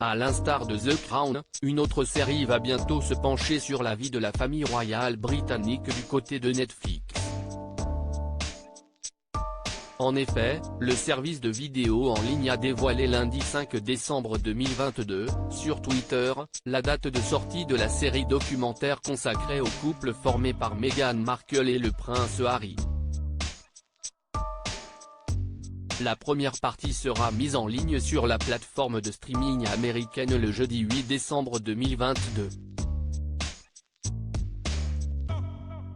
À l'instar de The Crown, une autre série va bientôt se pencher sur la vie de la famille royale britannique du côté de Netflix. En effet, le service de vidéo en ligne a dévoilé lundi 5 décembre 2022, sur Twitter, la date de sortie de la série documentaire consacrée au couple formé par Meghan Markle et le prince Harry. La première partie sera mise en ligne sur la plateforme de streaming américaine le jeudi 8 décembre 2022.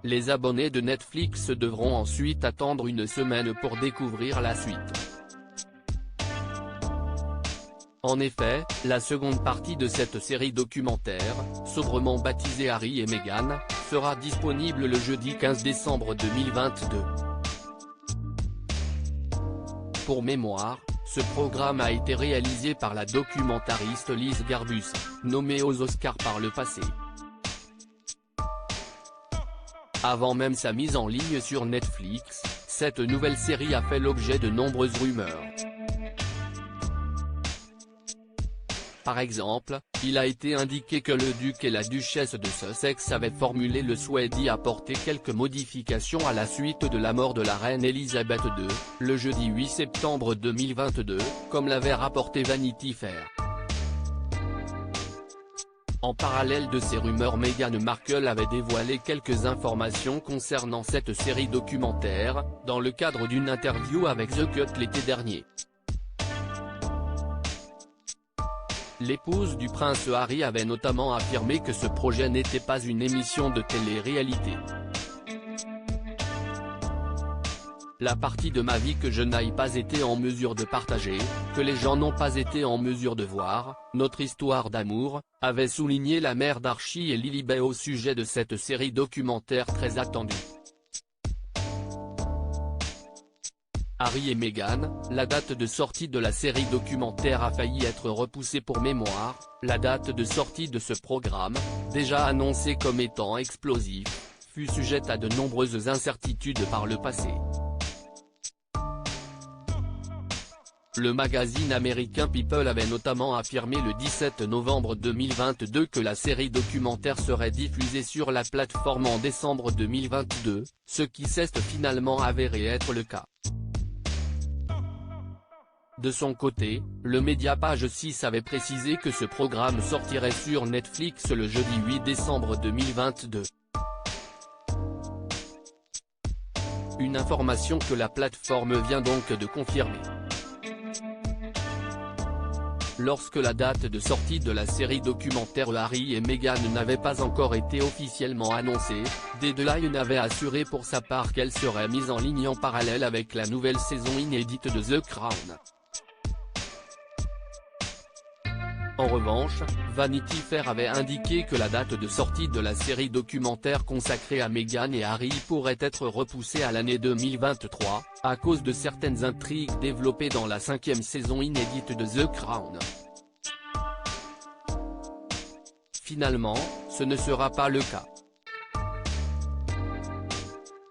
Les abonnés de Netflix devront ensuite attendre une semaine pour découvrir la suite. En effet, la seconde partie de cette série documentaire, sobrement baptisée Harry et Meghan, sera disponible le jeudi 15 décembre 2022. Pour mémoire, ce programme a été réalisé par la documentariste Liz Garbus, nommée aux Oscars par le passé. Avant même sa mise en ligne sur Netflix, cette nouvelle série a fait l'objet de nombreuses rumeurs. Par exemple, il a été indiqué que le duc et la duchesse de Sussex avaient formulé le souhait d'y apporter quelques modifications à la suite de la mort de la reine Elisabeth II, le jeudi 8 septembre 2022, comme l'avait rapporté Vanity Fair. En parallèle de ces rumeurs, Meghan Markle avait dévoilé quelques informations concernant cette série documentaire, dans le cadre d'une interview avec The Cut l'été dernier. L'épouse du prince Harry avait notamment affirmé que ce projet n'était pas une émission de télé-réalité. La partie de ma vie que je n'ai pas été en mesure de partager, que les gens n'ont pas été en mesure de voir, notre histoire d'amour, avait souligné la mère d'Archie et Lilibet au sujet de cette série documentaire très attendue. Harry et Meghan, la date de sortie de la série documentaire a failli être repoussée. Pour mémoire, la date de sortie de ce programme, déjà annoncée comme étant explosif, fut sujette à de nombreuses incertitudes par le passé. Le magazine américain People avait notamment affirmé le 17 novembre 2022 que la série documentaire serait diffusée sur la plateforme en décembre 2022, ce qui s'est finalement avéré être le cas. De son côté, le média Page 6 avait précisé que ce programme sortirait sur Netflix le jeudi 8 décembre 2022. Une information que la plateforme vient donc de confirmer. Lorsque la date de sortie de la série documentaire Harry et Meghan n'avait pas encore été officiellement annoncée, Deadline avait assuré pour sa part qu'elle serait mise en ligne en parallèle avec la nouvelle saison inédite de The Crown. En revanche, Vanity Fair avait indiqué que la date de sortie de la série documentaire consacrée à Meghan et Harry pourrait être repoussée à l'année 2023, à cause de certaines intrigues développées dans la 5e saison inédite de The Crown. Finalement, ce ne sera pas le cas.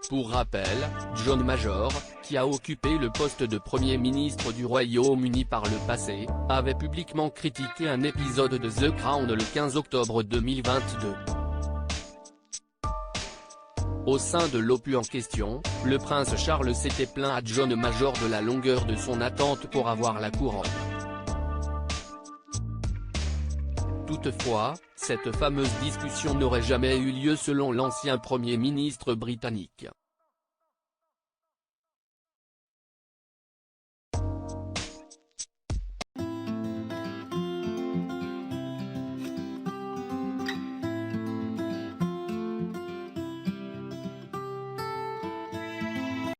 Pour rappel, John Major, qui a occupé le poste de Premier ministre du Royaume-Uni par le passé, avait publiquement critiqué un épisode de The Crown le 15 octobre 2022. Au sein de l'opus en question, le prince Charles s'était plaint à John Major de la longueur de son attente pour avoir la couronne. Toutefois, cette fameuse discussion n'aurait jamais eu lieu selon l'ancien Premier ministre britannique.